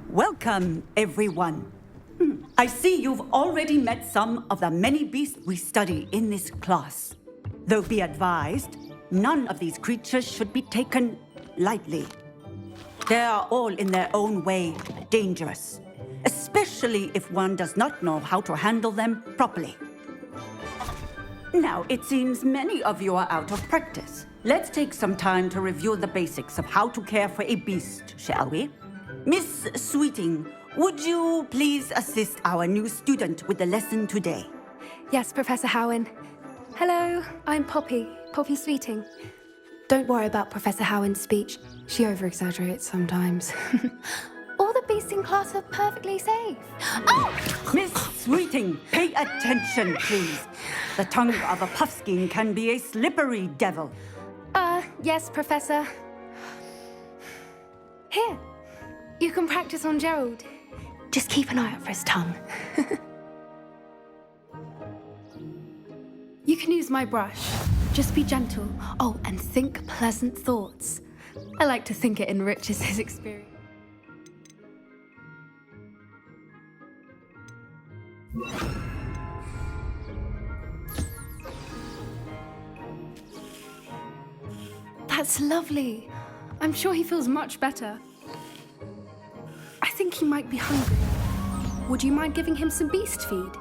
Welcome, everyone. I see you've already met some of the many beasts we study in this class. Though be advised, none of these creatures should be taken lightly. They are all in their own way dangerous, especially if one does not know how to handle them properly. Now, it seems many of you are out of practice. Let's take some time to review the basics of how to care for a beast, shall we? Miss Sweeting, would you please assist our new student with the lesson today? Yes, Professor Howen. Hello, I'm Poppy Sweeting. Don't worry about Professor Howen's speech. She over-exaggerates sometimes. All the beasts in class are perfectly safe. Oh! Miss Sweeting, pay attention, please. The tongue of a puffskein can be a slippery devil. Yes, Professor. Here, you can practice on Gerald. Just keep an eye out for his tongue. You can use my brush. Just be gentle. Oh, and think pleasant thoughts. I like to think it enriches his experience. That's lovely. I'm sure he feels much better. I think he might be hungry. Would you mind giving him some beast feed?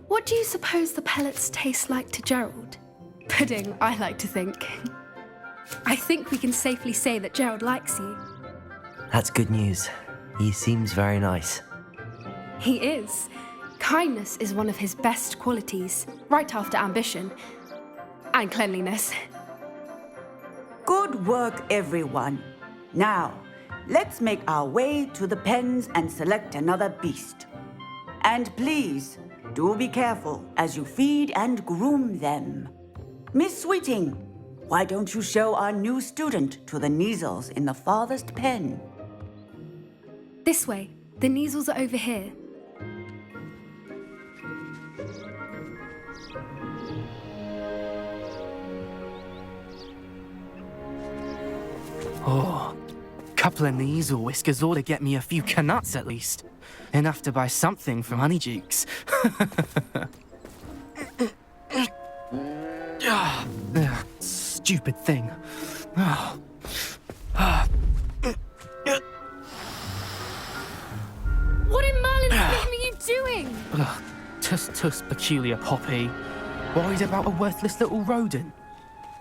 What do you suppose the pellets taste like to Gerald? Pudding, I like to think. I think we can safely say that Gerald likes you. That's good news. He seems very nice. He is. Kindness is one of his best qualities, right after ambition. And cleanliness. Good work, everyone. Now, let's make our way to the pens and select another beast. And please, do be careful as you feed and groom them. Miss Sweeting, why don't you show our new student to the Neasels in the farthest pen? This way. The Neasels are over here. Oh, couple of Neasel whiskers ought to get me a few canuts at least. Enough to buy something from Honeydukes. Stupid thing. What in Merlin's name are you doing? Tuss, peculiar Poppy. Worried about a worthless little rodent?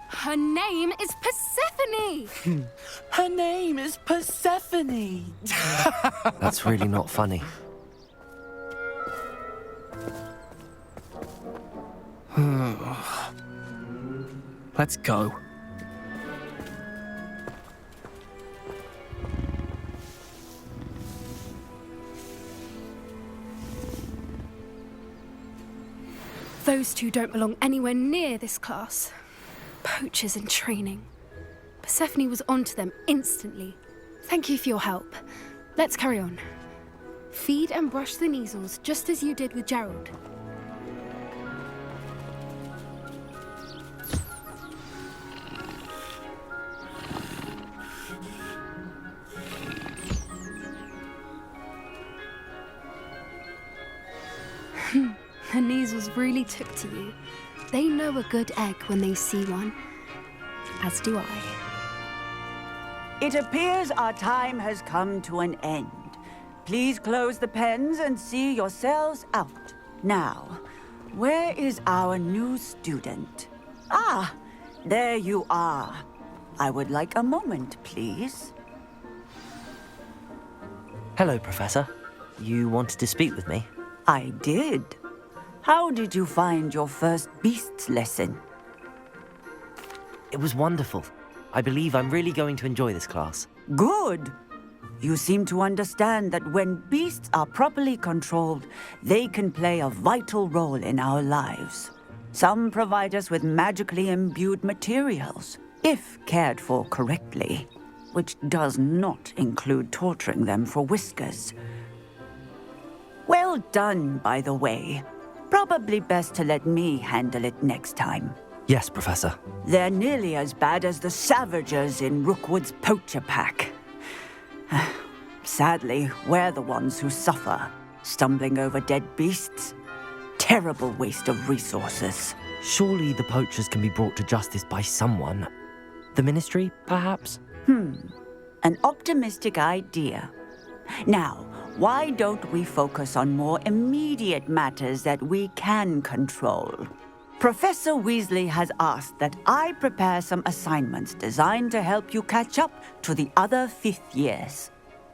Her name is Persephone! Her name is Persephone! That's really not funny. Let's go. Those two don't belong anywhere near this class. Poachers in training. Persephone was onto them instantly. Thank you for your help. Let's carry on. Feed and brush the Neasels just as you did with Gerald. The Neasels really took to you. They know a good egg when they see one. As do I. It appears our time has come to an end. Please close the pens and see yourselves out. Now, where is our new student? Ah, there you are. I would like a moment, please. Hello, Professor. You wanted to speak with me? I did. How did you find your first beasts lesson? It was wonderful. I believe I'm really going to enjoy this class. Good. You seem to understand that when beasts are properly controlled, they can play a vital role in our lives. Some provide us with magically imbued materials, if cared for correctly, which does not include torturing them for whiskers. Well done, by the way. Probably best to let me handle it next time. Yes, Professor. They're nearly as bad as the Savagers in Rookwood's poacher pack. Sadly, we're the ones who suffer, stumbling over dead beasts. Terrible waste of resources. Surely the poachers can be brought to justice by someone. The Ministry, perhaps? An optimistic idea. Now, why don't we focus on more immediate matters that we can control? Professor Weasley has asked that I prepare some assignments designed to help you catch up to the other fifth years.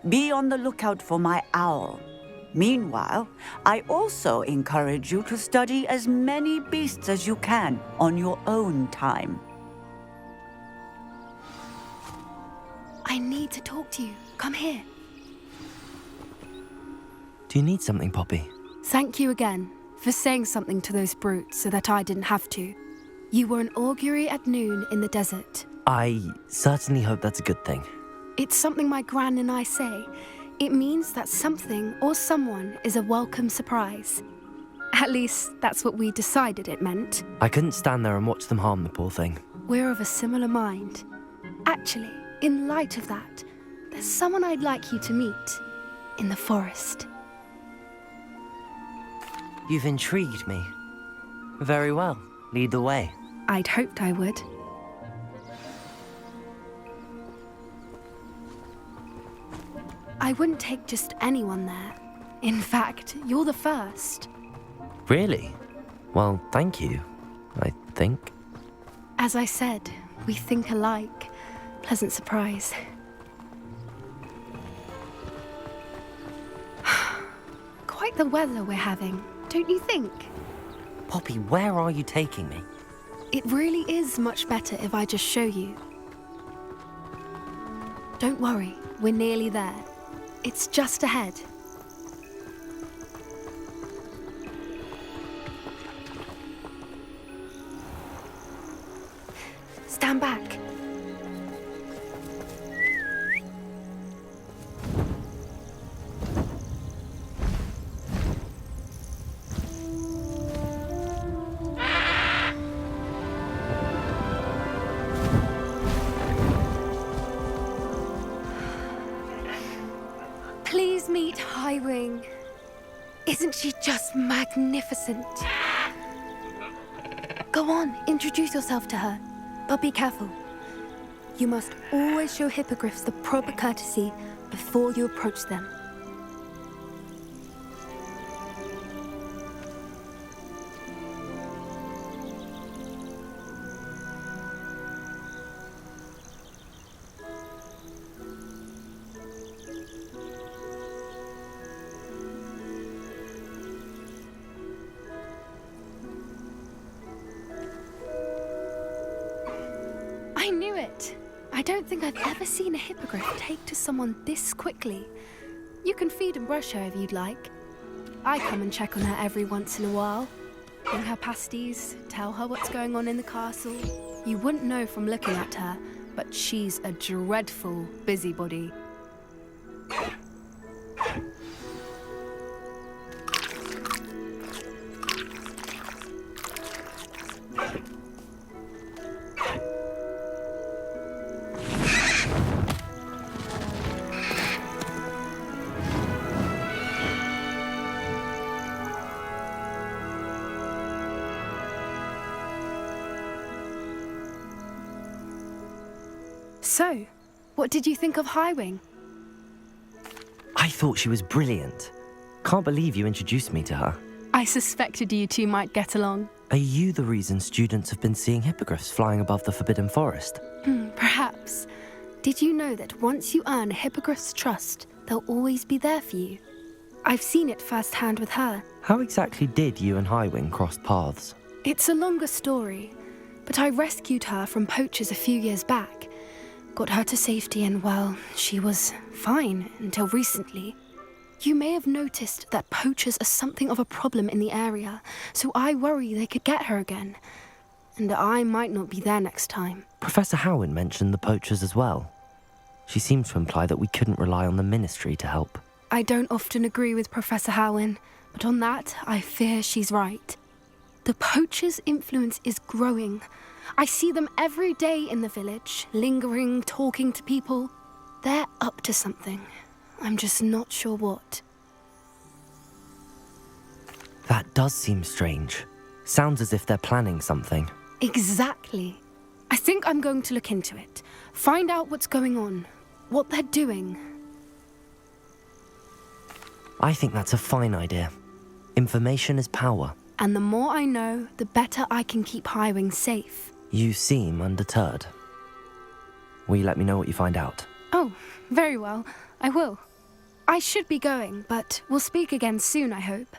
Be on the lookout for my owl. Meanwhile, I also encourage you to study as many beasts as you can on your own time. I need to talk to you. Come here. Do you need something, Poppy? Thank you again for saying something to those brutes so that I didn't have to. You were an augury at noon in the desert. I certainly hope that's a good thing. It's something my gran and I say. It means that something or someone is a welcome surprise. At least, that's what we decided it meant. I couldn't stand there and watch them harm the poor thing. We're of a similar mind. Actually, in light of that, there's someone I'd like you to meet in the forest. You've intrigued me. Very well. Lead the way. I'd hoped I would. I wouldn't take just anyone there. In fact, you're the first. Really? Well, thank you, I think. As I said, we think alike. Pleasant surprise. Quite the weather we're having, don't you think? Poppy, where are you taking me? It really is much better if I just show you. Don't worry, we're nearly there. It's just ahead. Stand back. Please meet Highwing. Isn't she just magnificent? Go on, introduce yourself to her. But be careful. You must always show hippogriffs the proper courtesy before you approach them. I knew it! I don't think I've ever seen a hippogriff take to someone this quickly. You can feed and brush her if you'd like. I come and check on her every once in a while. Bring her pasties, tell her what's going on in the castle. You wouldn't know from looking at her, but she's a dreadful busybody. So, what did you think of Highwing? I thought she was brilliant. Can't believe you introduced me to her. I suspected you two might get along. Are you the reason students have been seeing hippogriffs flying above the Forbidden Forest? Perhaps. Did you know that once you earn a hippogriff's trust, they'll always be there for you? I've seen it firsthand with her. How exactly did you and Highwing cross paths? It's a longer story, but I rescued her from poachers a few years back. Got her to safety and, well, she was fine until recently. You may have noticed that poachers are something of a problem in the area, so I worry they could get her again. And I might not be there next time. Professor Howin mentioned the poachers as well. She seemed to imply that we couldn't rely on the Ministry to help. I don't often agree with Professor Howin, But on that, I fear she's right. The poachers' influence is growing. I see them every day in the village, lingering, talking to people. They're up to something. I'm just not sure what. That does seem strange. Sounds as if they're planning something. Exactly. I think I'm going to look into it. Find out what's going on. What they're doing. I think that's a fine idea. Information is power. And the more I know, the better I can keep Highwing safe. You seem undeterred. Will you let me know what you find out? Oh, very well. I will. I should be going, but we'll speak again soon, I hope.